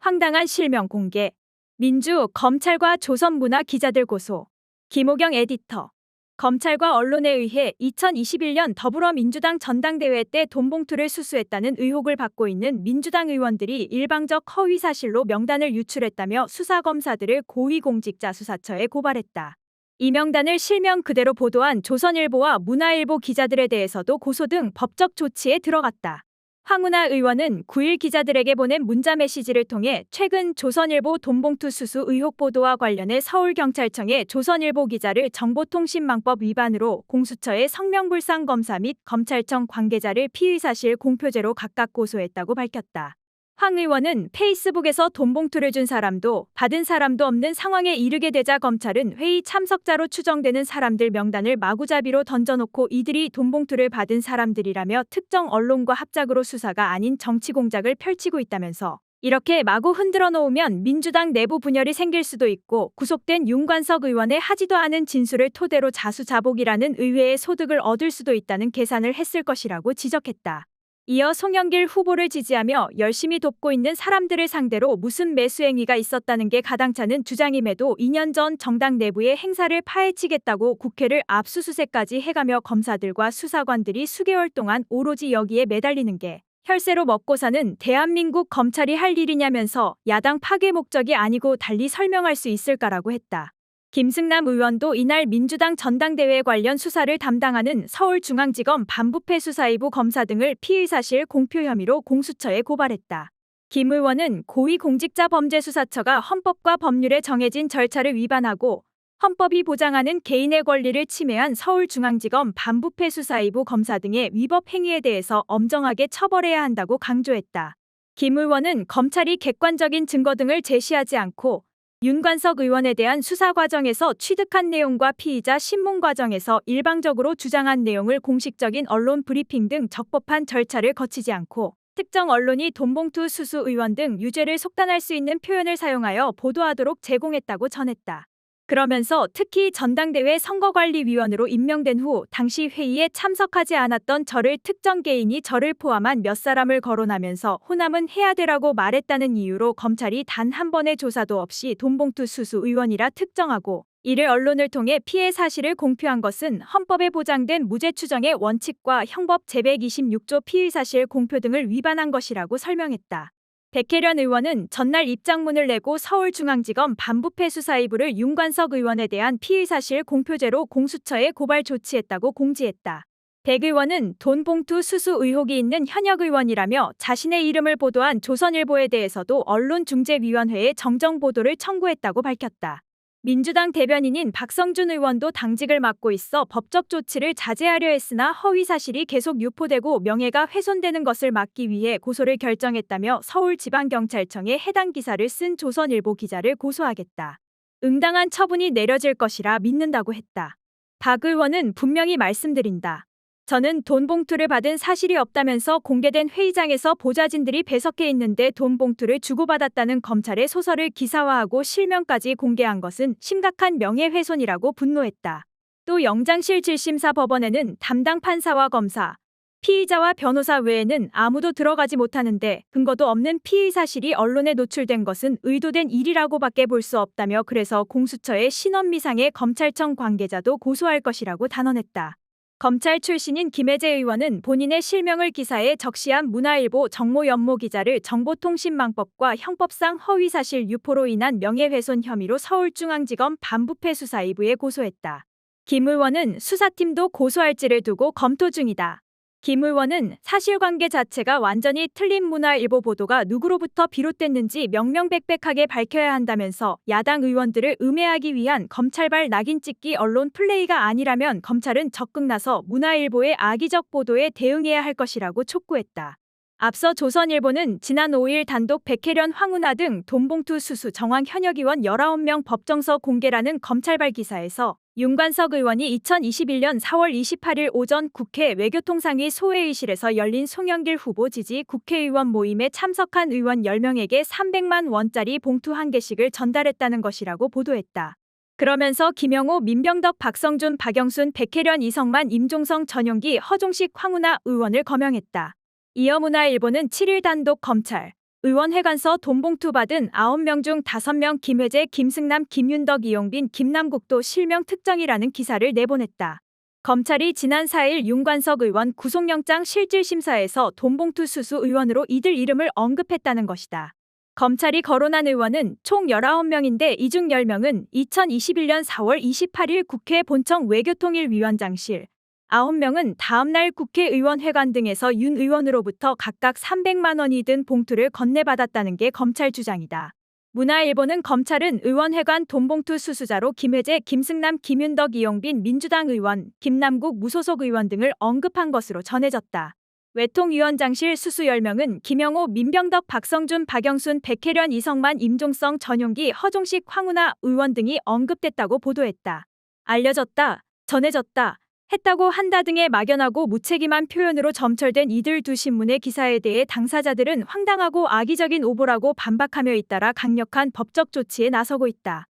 황당한 실명 공개. 민주, 검찰과 조선문화 기자들 고소. 김호경 에디터. 검찰과 언론에 의해 2021년 더불어민주당 전당대회 때 돈봉투를 수수했다는 의혹을 받고 있는 민주당 의원들이 일방적 허위 사실로 명단을 유출했다며 수사검사들을 고위공직자 수사처에 고발했다. 이 명단을 실명 그대로 보도한 조선일보와 문화일보 기자들에 대해서도 고소 등 법적 조치에 들어갔다. 황운하 의원은 9일 기자들에게 보낸 문자 메시지를 통해 최근 조선일보 돈봉투 수수 의혹 보도와 관련해 서울경찰청에 조선일보 기자를 정보통신망법 위반으로 공수처에 성명불상 검사 및 검찰청 관계자를 피의사실 공표죄로 각각 고소했다고 밝혔다. 황 의원은 페이스북에서 돈봉투를 준 사람도 받은 사람도 없는 상황에 이르게 되자 검찰은 회의 참석자로 추정되는 사람들 명단을 마구잡이로 던져놓고 이들이 돈봉투를 받은 사람들이라며 특정 언론과 합작으로 수사가 아닌 정치 공작을 펼치고 있다면서 이렇게 마구 흔들어 놓으면 민주당 내부 분열이 생길 수도 있고 구속된 윤관석 의원의 하지도 않은 진술을 토대로 자수자복이라는 의외의 소득을 얻을 수도 있다는 계산을 했을 것이라고 지적했다. 이어 송영길 후보를 지지하며 열심히 돕고 있는 사람들을 상대로 무슨 매수행위가 있었다는 게 가당찮은 주장임에도 2년 전 정당 내부의 행사를 파헤치겠다고 국회를 압수수색까지 해가며 검사들과 수사관들이 수개월 동안 오로지 여기에 매달리는 게 혈세로 먹고 사는 대한민국 검찰이 할 일이냐면서 야당 파괴 목적이 아니고 달리 설명할 수 있을까라고 했다. 김승남 의원도 이날 민주당 전당대회 관련 수사를 담당하는 서울중앙지검 반부패 수사이부 검사 등을 피의사실 공표 혐의로 공수처에 고발했다. 김 의원은 고위공직자범죄수사처가 헌법과 법률에 정해진 절차를 위반하고 헌법이 보장하는 개인의 권리를 침해한 서울중앙지검 반부패 수사이부 검사 등의 위법 행위에 대해서 엄정하게 처벌해야 한다고 강조했다. 김 의원은 검찰이 객관적인 증거 등을 제시하지 않고 윤관석 의원에 대한 수사 과정에서 취득한 내용과 피의자 신문 과정에서 일방적으로 주장한 내용을 공식적인 언론 브리핑 등 적법한 절차를 거치지 않고 특정 언론이 돈봉투 수수 의원 등 유죄를 속단할 수 있는 표현을 사용하여 보도하도록 제공했다고 전했다. 그러면서 특히 전당대회 선거관리위원으로 임명된 후 당시 회의에 참석하지 않았던 저를 특정 개인이 저를 포함한 몇 사람을 거론하면서 호남은 해야 되라고 말했다는 이유로 검찰이 단 한 번의 조사도 없이 돈봉투 수수 의원이라 특정하고 이를 언론을 통해 피해 사실을 공표한 것은 헌법에 보장된 무죄 추정의 원칙과 형법 제126조 피의사실 공표 등을 위반한 것이라고 설명했다. 백혜련 의원은 전날 입장문을 내고 서울중앙지검 반부패 수사이부를 윤관석 의원에 대한 피의사실 공표죄로 공수처에 고발 조치했다고 공지했다. 백 의원은 돈봉투 수수 의혹이 있는 현역 의원이라며 자신의 이름을 보도한 조선일보에 대해서도 언론중재위원회에 정정보도를 청구했다고 밝혔다. 민주당 대변인인 박성준 의원도 당직을 맡고 있어 법적 조치를 자제하려 했으나 허위 사실이 계속 유포되고 명예가 훼손되는 것을 막기 위해 고소를 결정했다며 서울지방경찰청에 해당 기사를 쓴 조선일보 기자를 고소하겠다. 응당한 처분이 내려질 것이라 믿는다고 했다. 박 의원은 분명히 말씀드린다. 저는 돈봉투를 받은 사실이 없다면서 공개된 회의장에서 보좌진들이 배석해 있는데 돈봉투를 주고받았다는 검찰의 소설을 기사화하고 실명까지 공개한 것은 심각한 명예훼손이라고 분노했다. 또 영장실 7심사 법원에는 담당 판사와 검사, 피의자와 변호사 외에는 아무도 들어가지 못하는데 근거도 없는 피의 사실이 언론에 노출된 것은 의도된 일이라고밖에 볼 수 없다며 그래서 공수처의 신원미상의 검찰청 관계자도 고소할 것이라고 단언했다. 검찰 출신인 김혜재 의원은 본인의 실명을 기사에 적시한 문화일보 정모 연모 기자를 정보통신망법과 형법상 허위사실 유포로 인한 명예훼손 혐의로 서울중앙지검 반부패 수사이부에 고소했다. 김 의원은 수사팀도 고소할지를 두고 검토 중이다. 김 의원은 사실관계 자체가 완전히 틀린 문화일보 보도가 누구로부터 비롯됐는지 명명백백하게 밝혀야 한다면서 야당 의원들을 음해하기 위한 검찰발 낙인 찍기 언론 플레이가 아니라면 검찰은 적극 나서 문화일보의 악의적 보도에 대응해야 할 것이라고 촉구했다. 앞서 조선일보는 지난 5일 단독 백혜련 황운하 등 돈봉투 수수 정황 현역 의원 19명 법정서 공개라는 검찰발 기사에서 윤관석 의원이 2021년 4월 28일 오전 국회 외교통상위 소회의실에서 열린 송영길 후보 지지 국회의원 모임에 참석한 의원 10명에게 300만 원짜리 봉투 1개씩을 전달했다는 것이라고 보도했다. 그러면서 김영호, 민병덕, 박성준, 박영순, 백혜련, 이성만, 임종성, 전용기, 허종식, 황운하 의원을 거명했다. 이어 문화일보는 7일 단독 검찰, 의원회관서 돈봉투 받은 9명 중 5명 김회재, 김승남, 김윤덕, 이용빈, 김남국도 실명 특정이라는 기사를 내보냈다. 검찰이 지난 4일 윤관석 의원 구속영장 실질심사에서 돈봉투 수수 의원으로 이들 이름을 언급했다는 것이다. 검찰이 거론한 의원은 총 19명인데 이 중 10명은 2021년 4월 28일 국회 본청 외교통일위원장실, 9명은 다음날 국회의원회관 등에서 윤 의원으로부터 각각 300만 원이 든 봉투를 건네받았다는 게 검찰 주장이다. 문화일보는 검찰은 의원회관 돈봉투 수수자로 김회재, 김승남, 김윤덕, 이용빈 민주당 의원, 김남국 무소속 의원 등을 언급한 것으로 전해졌다. 외통위원장실 수수 10명은 김영호, 민병덕, 박성준, 박영순, 백혜련, 이성만, 임종성, 전용기, 허종식, 황운하 의원 등이 언급됐다고 보도했다. 알려졌다, 전해졌다, 했다고 한다 등의 막연하고 무책임한 표현으로 점철된 이들 두 신문의 기사에 대해 당사자들은 황당하고 악의적인 오보라고 반박하며 잇따라 강력한 법적 조치에 나서고 있다.